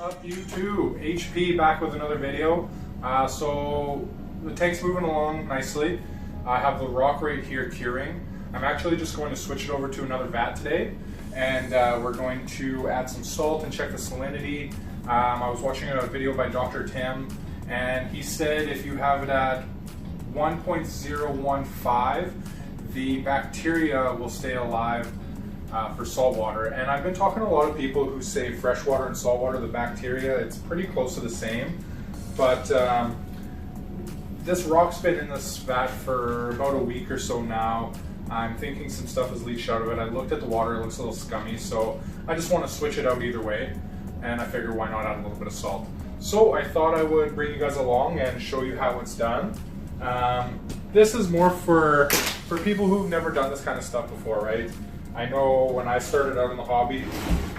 Up YouTube, HP back with another video. So the tank's moving along nicely. I have the rock right here curing. I'm actually just going to switch it over to another vat today, and we're going to add some salt and check the salinity. I was watching a video by Dr. Tim, and he said if you have it at 1.015, the bacteria will stay alive for salt water. And I've been talking to a lot of people who say freshwater and saltwater, the bacteria, it's pretty close to the same. But this rock's been in this vat for about a week or so now. I'm thinking some stuff is leached out of it. I looked at the water, it looks a little scummy, so I just want to switch it out either way. And I figure why not add a little bit of salt. So I thought I would bring you guys along and show you how it's done. This is more for people who've never done this kind of stuff before, right? I know when I started out in the hobby,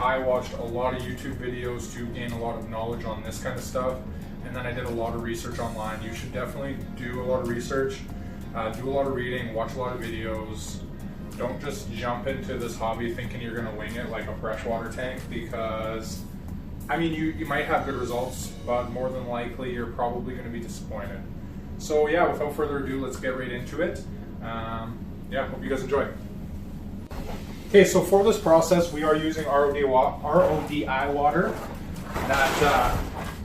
I watched a lot of YouTube videos to gain a lot of knowledge on this kind of stuff, and then I did a lot of research online. You should definitely do a lot of research, do a lot of reading, watch a lot of videos. Don't just jump into this hobby thinking you're going to wing it like a freshwater tank, because I mean you might have good results, but more than likely you're probably going to be disappointed. So yeah, without further ado, let's get right into it. Yeah, hope you guys enjoy. Okay, so for this process, we are using RODI water that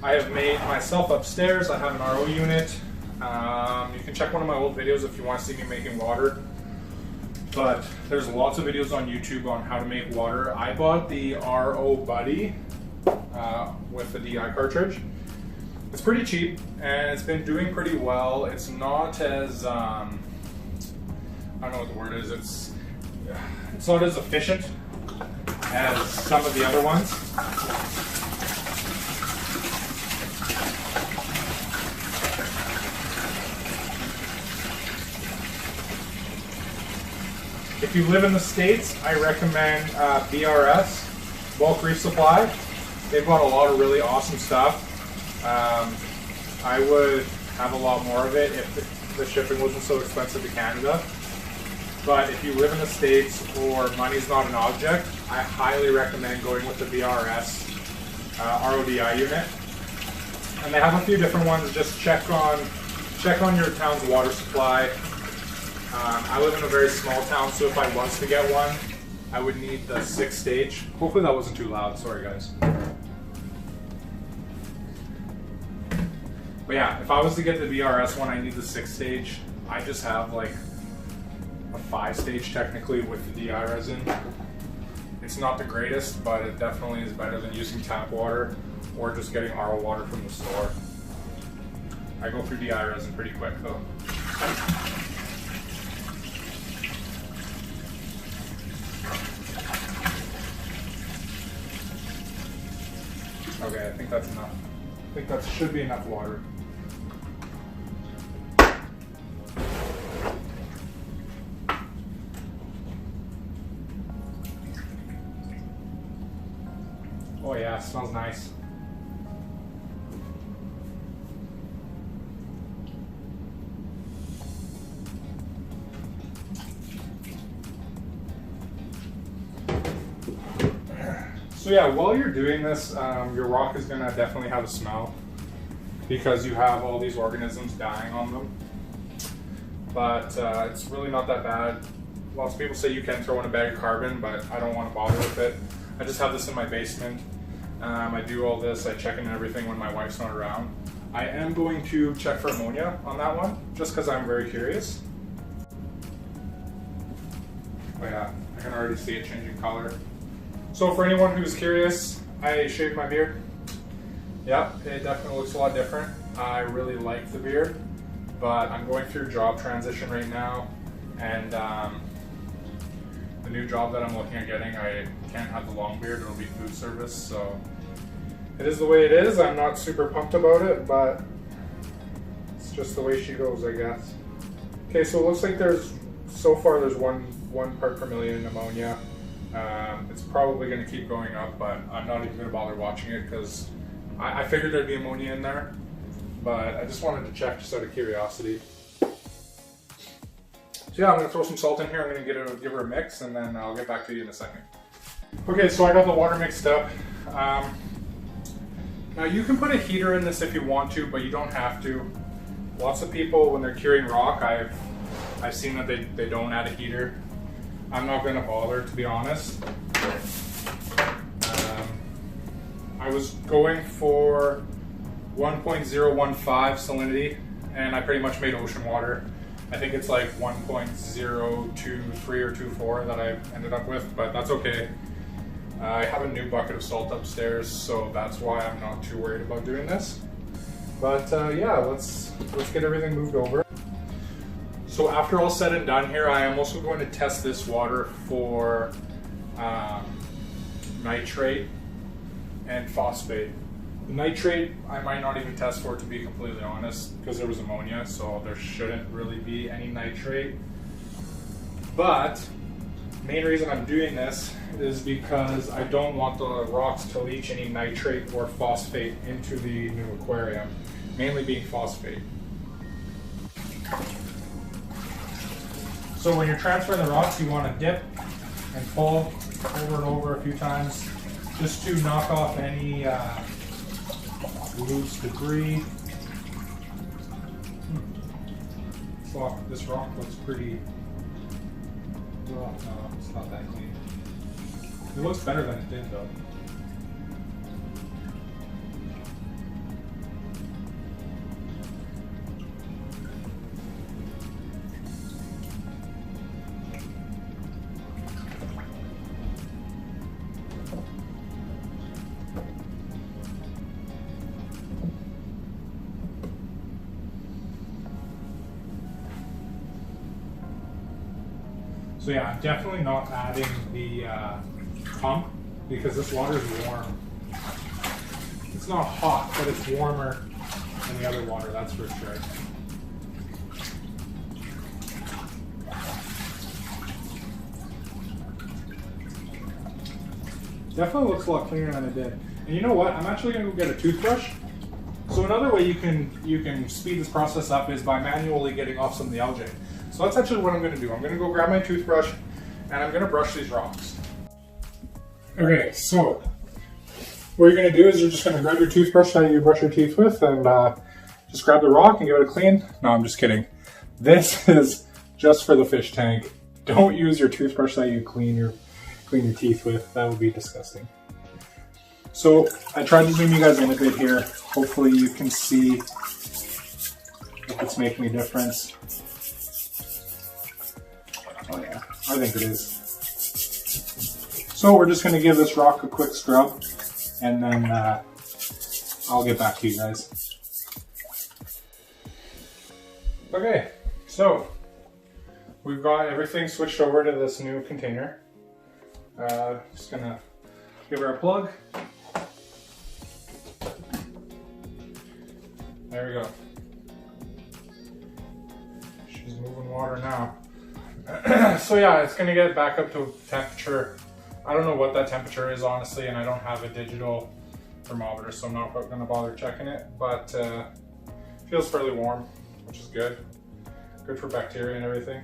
I have made myself upstairs. I have an RO unit. You can check one of my old videos if you want to see me making water. But there's lots of videos on YouTube on how to make water. I bought the RO Buddy with the DI cartridge. It's pretty cheap and it's been doing pretty well. It's not as, I don't know what the word is, it's not as efficient as some of the other ones. If you live in the States, I recommend BRS, Bulk Reef Supply. They've got a lot of really awesome stuff. I would have a lot more of it if the shipping wasn't so expensive to Canada. But if you live in the States or money's not an object, I highly recommend going with the BRS RODI unit. And they have a few different ones. Just check on your town's water supply. I live in a very small town, so if I was to get one, I would need the 6-stage. Hopefully that wasn't too loud. Sorry, guys. But yeah, if I was to get the BRS one, I need the 6-stage. I just have like a 5-stage technically with the DI resin. It's not the greatest, but it definitely is better than using tap water or just getting RO water from the store. I go through DI resin pretty quick though. Okay, I think that's enough. I think that should be enough water. Oh yeah, it smells nice. So yeah, while you're doing this, your rock is going to definitely have a smell because you have all these organisms dying on them. But it's really not that bad. Lots of people say you can throw in a bag of carbon, but I don't want to bother with it. I just have this in my basement. I do all this, I check in everything when my wife's not around. I am going to check for ammonia on that one, just because I'm very curious. Oh yeah, I can already see it changing color. So for anyone who's curious, I shaved my beard. Yep, it definitely looks a lot different. I really like the beard, but I'm going through job transition right now, and the new job that I'm looking at getting, I can't have the long beard, it'll be food service, so it is the way it is. I'm not super pumped about it, but it's just the way she goes, I guess. Okay, so it looks like so far there's one part per million ammonia. It's probably going to keep going up, but I'm not even going to bother watching it because I figured there'd be ammonia in there, but I just wanted to check just out of curiosity. So yeah, I'm going to throw some salt in here. I'm going to give her a mix, and then I'll get back to you in a second. Okay, so I got the water mixed up. Now you can put a heater in this if you want to, but you don't have to. Lots of people, when they're curing rock, I've seen that they don't add a heater. I'm not going to bother, to be honest. I was going for 1.015 salinity, and I pretty much made ocean water. I think it's like 1.023 or 24 that I ended up with, but that's okay. I have a new bucket of salt upstairs, so that's why I'm not too worried about doing this. But yeah, let's get everything moved over. So after all said and done here, I am also going to test this water for nitrate and phosphate. The nitrate, I might not even test for, to be completely honest, because there was ammonia, so there shouldn't really be any nitrate. But the main reason I'm doing this is because I don't want the rocks to leach any nitrate or phosphate into the new aquarium, mainly being phosphate. So when you're transferring the rocks, you want to dip and pull over and over a few times just to knock off any loose debris. This rock looks pretty, well, no, it's not that clean. It looks better than it did though. So yeah, I'm definitely not adding the pump because this water is warm. It's not hot, but it's warmer than the other water, that's for sure. Definitely looks a lot cleaner than it did. And you know what? I'm actually going to go get a toothbrush. So another way you can speed this process up is by manually getting off some of the algae. So that's actually what I'm going to do. I'm going to go grab my toothbrush and I'm going to brush these rocks. Okay, so what you're going to do is you're just going to grab your toothbrush that you brush your teeth with and just grab the rock and give it a clean. No, I'm just kidding. This is just for the fish tank. Don't use your toothbrush that you clean your teeth with. That would be disgusting. So I tried to zoom you guys in a bit here. Hopefully you can see if it's making a difference. Oh yeah, I think it is. So we're just going to give this rock a quick scrub and then I'll get back to you guys. Okay, so we've got everything switched over to this new container. Just going to give her a plug. There we go. She's moving water now. So yeah, it's gonna get back up to temperature. I don't know what that temperature is honestly, and I don't have a digital thermometer, so I'm not gonna bother checking it, but feels fairly warm, which is good. Good for bacteria and everything.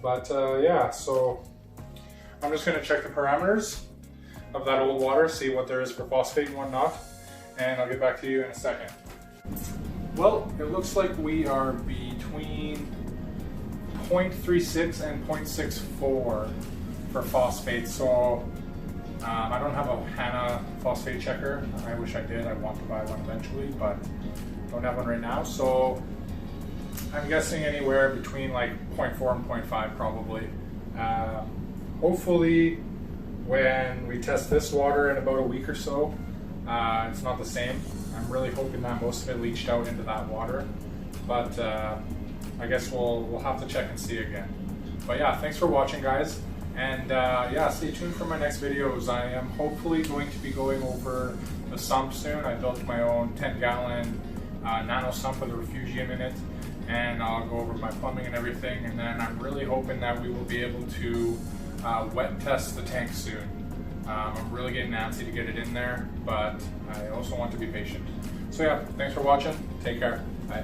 But yeah, so I'm just gonna check the parameters of that old water, see what there is for phosphate and whatnot, and I'll get back to you in a second. Well, it looks like we are between 0.36 and 0.64 for phosphate. So I don't have a HANA phosphate checker. I wish I did. I want to buy one eventually, but don't have one right now. So I'm guessing anywhere between like 0.4 and 0.5 probably. Hopefully when we test this water in about a week or so, it's not the same. I'm really hoping that most of it leached out into that water, but I guess we'll have to check and see again. But yeah, thanks for watching guys, and yeah, stay tuned for my next videos. I am hopefully going to be going over the sump soon. I built my own 10-gallon nano sump with a refugium in it, and I'll go over my plumbing and everything, and then I'm really hoping that we will be able to wet test the tank soon. I'm really getting antsy to get it in there, but I also want to be patient. So yeah, thanks for watching. Take care. Bye.